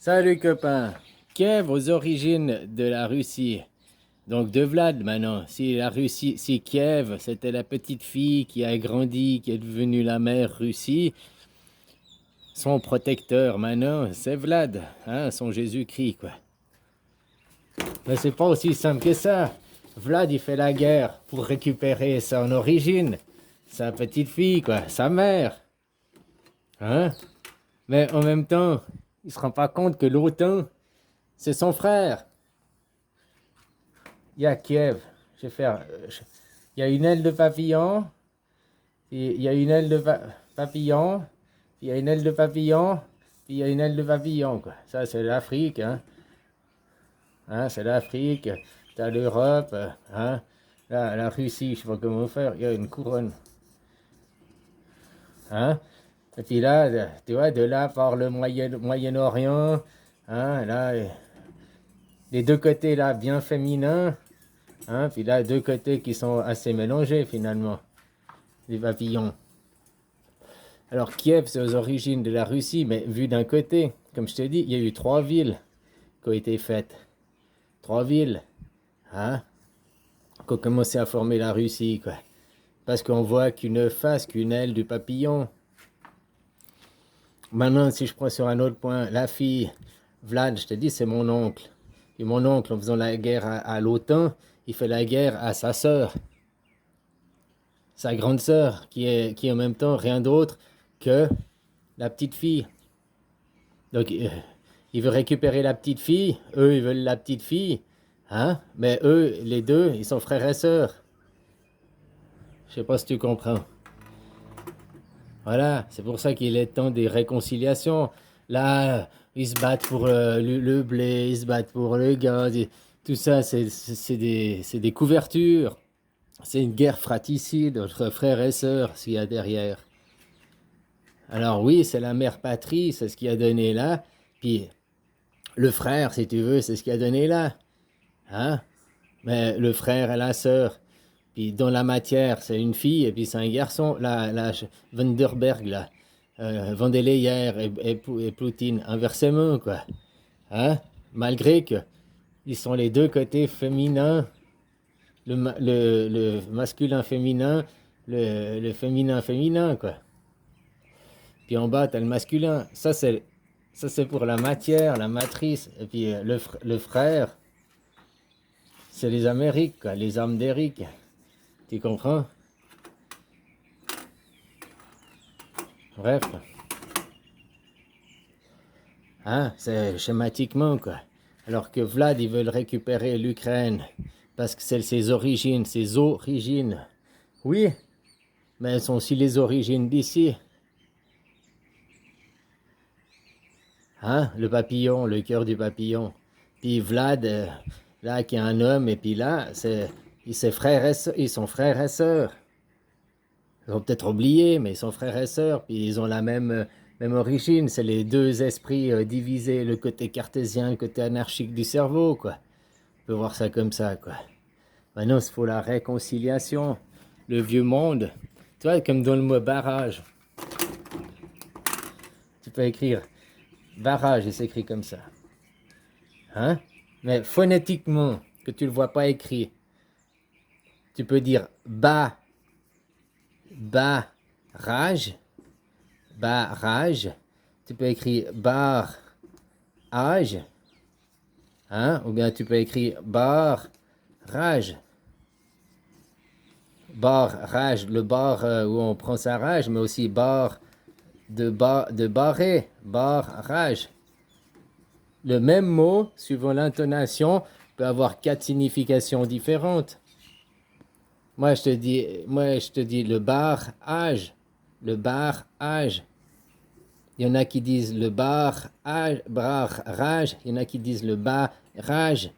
Salut copain. Kiev aux origines de la Russie. Donc de Vlad maintenant. Si la Russie, si Kiev, c'était la petite fille qui a grandi, qui est devenue la mère Russie, son protecteur maintenant, c'est Vlad, hein, son Jésus-Christ quoi. Mais c'est pas aussi simple que ça. Vlad il fait la guerre pour récupérer son origine, sa petite fille quoi, sa mère, hein. Mais en même temps, il se rend pas compte que l'OTAN, c'est son frère. Il y a Kiev. Je vais faire. Il y a une aile de papillon. Il y a une aile de papillon. Il y a une aile de papillon. Puis il y a une aile de papillon, quoi. Ça, c'est l'Afrique, hein. Hein, c'est l'Afrique. T'as l'Europe, hein. Là, la Russie, je sais pas comment faire. Il y a une couronne. Hein. Et puis là, tu vois, de là par le Moyen-Orient. Hein, là, les deux côtés, là, bien féminins. Hein, puis là, deux côtés qui sont assez mélangés, finalement. Les papillons. Alors Kiev, c'est aux origines de la Russie, mais vu d'un côté, comme je t'ai dit, il y a eu trois villes qui ont été faites. Trois villes, hein, qui ont commencé à former la Russie, quoi. Parce qu'on voit qu'une face, qu'une aile du papillon. Maintenant, si je prends sur un autre point, la fille, Vlad, je te dis, c'est mon oncle. Et mon oncle, en faisant la guerre à l'OTAN, il fait la guerre à sa sœur, sa grande sœur, qui est en même temps rien d'autre que la petite fille. Donc, il veut récupérer la petite fille, eux, ils veulent la petite fille, hein? Mais eux, les deux, ils sont frères et sœurs. Je sais pas si tu comprends. Voilà, c'est pour ça qu'il est temps des réconciliations. Là, ils se battent pour le blé, ils se battent pour le gaz, tout ça, c'est des couvertures. C'est une guerre fratricide entre frères et sœurs, s'il y a derrière. Alors oui, c'est la mère patrie, c'est ce qui a donné là. Puis le frère, si tu veux, c'est ce qui a donné là. Hein? Mais le frère et la sœur. Puis dans la matière, c'est une fille et puis c'est un garçon. La Vanderberg, là. Vandeleyer et Poutine. Inversement, quoi. Hein? Malgré que ils sont les deux côtés féminins. Le masculin féminin, le féminin féminin, quoi. Puis en bas, t'as le masculin. Ça c'est pour la matière, la matrice. Et puis le frère, c'est les Amériques, quoi, les armes d'Éric. Tu comprends? Bref. Hein, c'est schématiquement, quoi. Alors que Vlad, ils veulent récupérer l'Ukraine. Parce que c'est ses origines, ses origines. Oui, mais elles sont aussi les origines d'ici. Hein, le papillon, le cœur du papillon. Puis Vlad, là, qui est un homme, et puis là, ils sont frères et sœurs. Ils ont peut-être oublié, mais ils sont frères et sœurs, puis ils ont la même origine. C'est les deux esprits divisés, le côté cartésien, le côté anarchique du cerveau, quoi. On peut voir ça comme ça, quoi. Maintenant, il faut la réconciliation. Le vieux monde. Tu vois, comme dans le mot barrage. Tu peux écrire barrage, il s'écrit comme ça. Hein? Mais phonétiquement, que tu ne le vois pas écrit, tu peux dire barrage, barrage. Tu peux écrire barrage, hein? Ou bien tu peux écrire barrage. Barrage, le bar où on prend sa rage, mais aussi de barrer, barrage. Le même mot, suivant l'intonation, peut avoir quatre significations différentes. Moi, je te dis le barrage, le barrage. Il y en a qui disent le barrage, il y en a qui disent le barrage.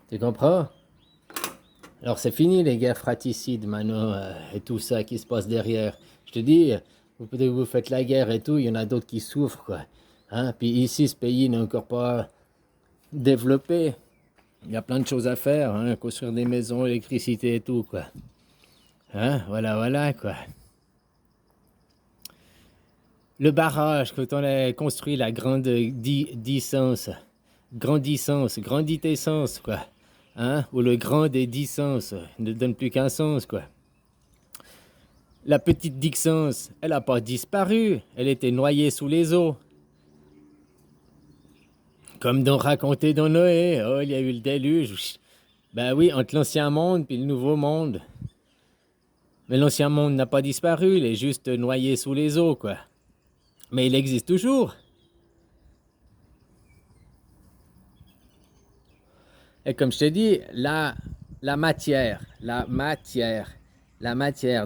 Tu comprends? Alors c'est fini les guerres fratricides maintenant et tout ça qui se passe derrière. Je te dis, vous faites la guerre et tout, il y en a d'autres qui souffrent quoi. Hein? Puis ici, ce pays n'est encore pas développé. Il y a plein de choses à faire, hein? Construire des maisons, l'électricité et tout quoi. Hein? Voilà, voilà quoi. Le barrage, quand on a construit la grandissance, quoi. Hein? Ou le grand des 10 sens, ne donne plus qu'un sens, quoi. La petite dixence, elle n'a pas disparu, elle était noyée sous les eaux. Comme raconté dans Noé, oh, il y a eu le déluge. Ben oui, entre l'ancien monde et le nouveau monde. Mais l'ancien monde n'a pas disparu, il est juste noyé sous les eaux, quoi. Mais il existe toujours. Et comme je te dis, la matière,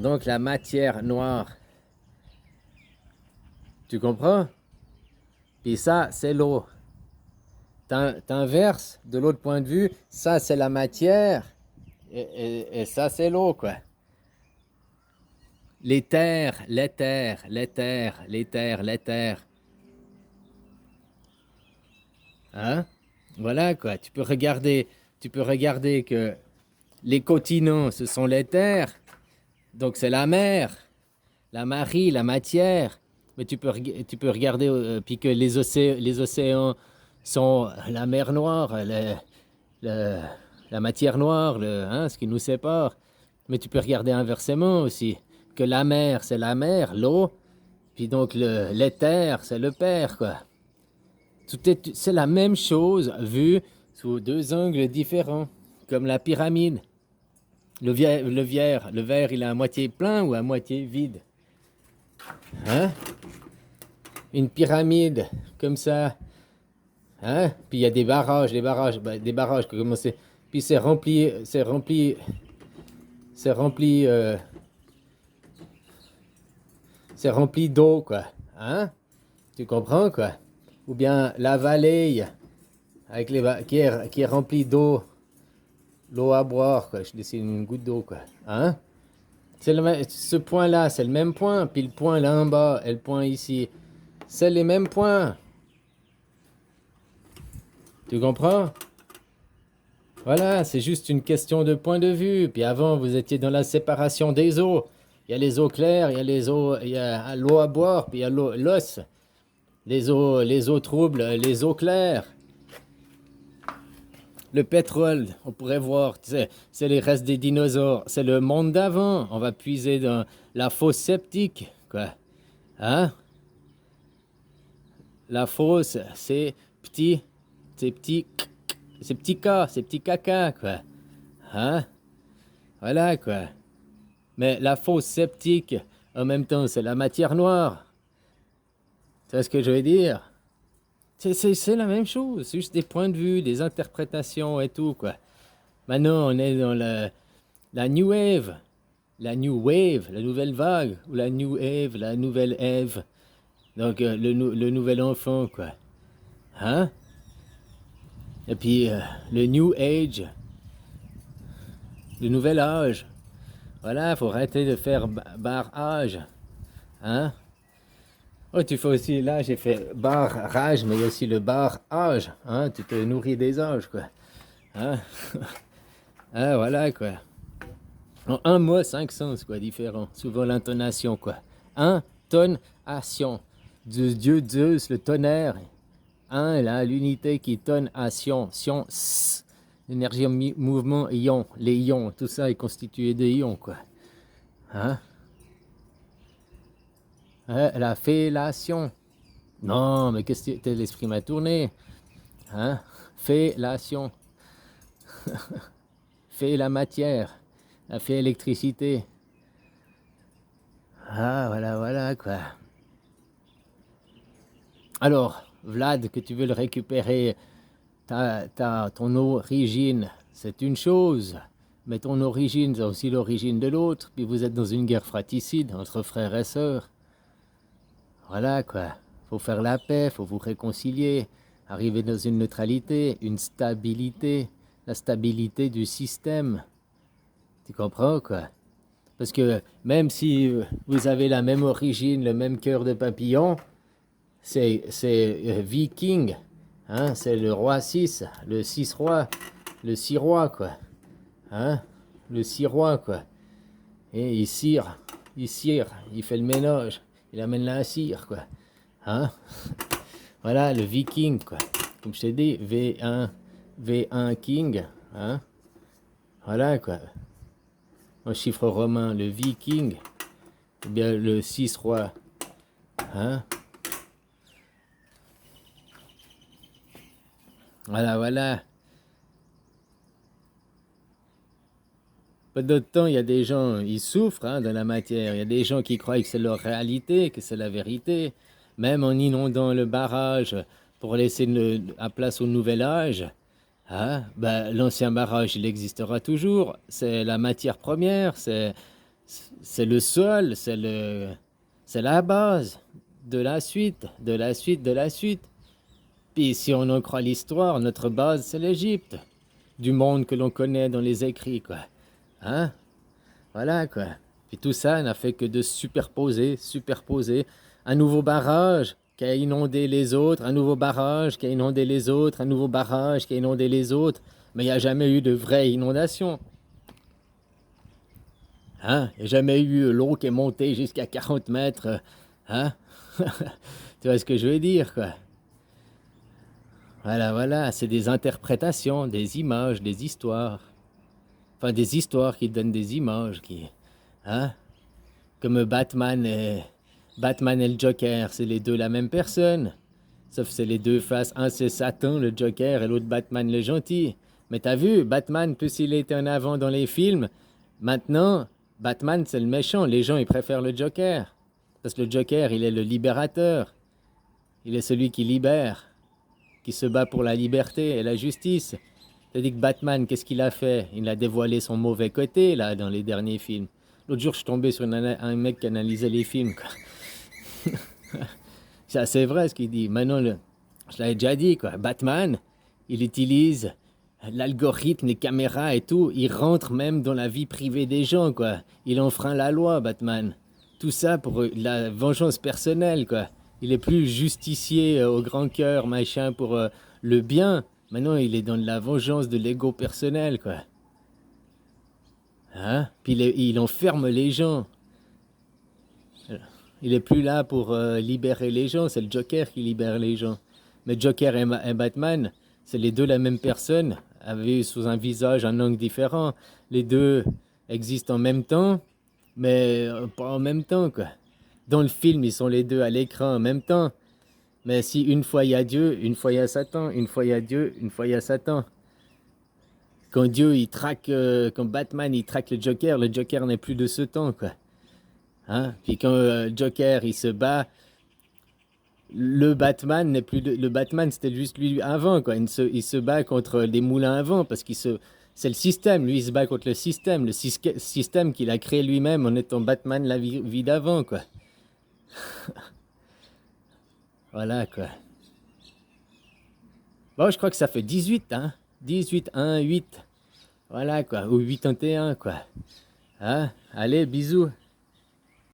donc la matière noire. Tu comprends? Puis ça, c'est l'eau. T'inverses de l'autre point de vue, ça c'est la matière et ça c'est l'eau, quoi. L'éther. Hein? Voilà, quoi. Tu peux regarder que les continents, ce sont les terres, donc c'est la mer, la marée, la matière. Mais tu peux regarder, puis que les océans sont la mer Noire, le- la matière noire, hein, ce qui nous sépare. Mais tu peux regarder inversement aussi, que la mer, c'est la mer, l'eau, puis donc l'éther, c'est le père, quoi. C'est la même chose vue sous deux angles différents, comme la pyramide. Le verre, il est à moitié plein ou à moitié vide. Hein? Une pyramide, comme ça. Hein? Puis il y a des barrages qui commencent. Puis c'est rempli, c'est rempli d'eau, quoi. Hein? Tu comprends, quoi? Ou bien la vallée, avec qui est remplie d'eau, l'eau à boire, quoi. Je dessine une goutte d'eau, quoi. Hein? Ce point-là, c'est le même point. Puis le point là en bas et le point ici, c'est les mêmes points. Tu comprends? Voilà, c'est juste une question de point de vue. Puis avant, vous étiez dans la séparation des eaux. Il y a les eaux claires, il y a l'eau à boire, puis il y a l'os. Les eaux troubles, les eaux claires. Le pétrole, on pourrait voir, c'est les restes des dinosaures. C'est le monde d'avant. On va puiser dans la fosse septique, quoi. Hein? La fosse, petit, c'est petit, c'est petit caca, quoi. Hein? Voilà, quoi. Mais la fosse septique, en même temps, c'est la matière noire. Tu vois ce que je veux dire? C'est la même chose, c'est juste des points de vue, des interprétations et tout, quoi. Maintenant, on est dans la New Wave, la nouvelle vague, ou la New Eve, la nouvelle Ève. Donc, le nouvel enfant, quoi. Hein? Et puis, le New Age, le nouvel âge. Voilà, faut arrêter de faire barrage. Hein? Oh, tu fais aussi, là, j'ai fait barrage, mais il y a aussi le barrage. Hein? Tu te nourris des âges, quoi. Hein? Ah, voilà, quoi. En un mot, 5 sens, quoi, différents. Souvent l'intonation, quoi. Intonation. Du dieu Zeus, le tonnerre. Un, là, l'unité qui tonne à Sion. Sion, l'énergie en mouvement, ion. Les ions, tout ça est constitué de ions, quoi. Hein? La fellation. Non, mais qu'est-ce que l'esprit m'a tourné? Hein? Fellation. Fait la matière. A fait électricité. Ah, voilà, voilà, quoi. Alors, Vlad, que tu veux le récupérer, ton origine, c'est une chose. Mais ton origine, c'est aussi l'origine de l'autre. Puis vous êtes dans une guerre fratricide entre frères et sœurs. Voilà, quoi. Faut faire la paix, faut vous réconcilier, arriver dans une neutralité, une stabilité, la stabilité du système. Tu comprends, quoi? Parce que même si vous avez la même origine, le même cœur de papillon, c'est viking, hein? C'est le roi 6, le 6 roi, le 6 roi, quoi. Hein? Le 6 roi, quoi. Et il cire, il fait le ménage, il amène la cire, quoi. Hein? Voilà, le viking, quoi. Comme je t'ai dit, V1 king. Hein? Voilà, quoi. En chiffre romain, le viking. Ou bien le 6 roi. Hein? Voilà, voilà. Pas d'autre temps, il y a des gens, ils souffrent hein, de la matière. Il y a des gens qui croient que c'est leur réalité, que c'est la vérité. Même en inondant le barrage pour laisser la place au nouvel âge, hein, ben, l'ancien barrage, il existera toujours. C'est la matière première, c'est le sol, c'est la base de la suite, de la suite, de la suite. Puis si on en croit l'histoire, notre base, c'est l'Égypte, du monde que l'on connaît dans les écrits, quoi. Hein? Voilà, quoi. Puis tout ça n'a fait que de superposer, superposer. Un nouveau barrage qui a inondé les autres, un nouveau barrage qui a inondé les autres, un nouveau barrage qui a inondé les autres. Mais il n'y a jamais eu de vraie inondation. Hein? Il n'y a jamais eu l'eau qui est montée jusqu'à 40 mètres. Hein? Tu vois ce que je veux dire, quoi? Voilà, voilà. C'est des interprétations, des images, des histoires. Enfin, des histoires qui donnent des images, qui... Hein? Comme Batman et le Joker, c'est les deux la même personne. Sauf que c'est les deux faces. Un c'est Satan, le Joker, et l'autre Batman, le gentil. Mais t'as vu, Batman, plus il était en avant dans les films, maintenant, Batman, c'est le méchant. Les gens, ils préfèrent le Joker. Parce que le Joker, il est le libérateur. Il est celui qui libère, qui se bat pour la liberté et la justice. Tandis que Batman, qu'est-ce qu'il a fait? Il a dévoilé son mauvais côté, là, dans les derniers films. L'autre jour, je suis tombé sur un mec qui analysait les films, quoi. C'est assez vrai ce qu'il dit. Maintenant, je l'avais déjà dit, quoi. Batman, il utilise l'algorithme, les caméras et tout. Il rentre même dans la vie privée des gens, quoi. Il enfreint la loi, Batman. Tout ça pour la vengeance personnelle, quoi. Il est plus justicier au grand cœur, machin, pour le bien. Maintenant, il est dans la vengeance de l'ego personnel, quoi. Hein? Puis il enferme les gens. Il est plus là pour libérer les gens, c'est le Joker qui libère les gens. Mais Joker et Batman, c'est les deux la même personne, avec sous un visage, un angle différent. Les deux existent en même temps, mais pas en même temps, quoi. Dans le film, ils sont les deux à l'écran en même temps. Mais si une fois il y a Dieu, une fois il y a Satan, une fois il y a Dieu, une fois il y a Satan. Quand Dieu, il traque, quand Batman, il traque le Joker n'est plus de ce temps, quoi. Hein? Puis quand Joker il se bat, le Batman n'est plus le Batman c'était juste lui avant quoi. Il se bat contre des moulins à vent parce c'est le système. Lui il se bat contre le système qu'il a créé lui-même en étant Batman la vie d'avant quoi. Voilà quoi. Bon je crois que ça fait 18 hein. 18 1 8. Voilà quoi ou 81 quoi. Hein? Allez bisous.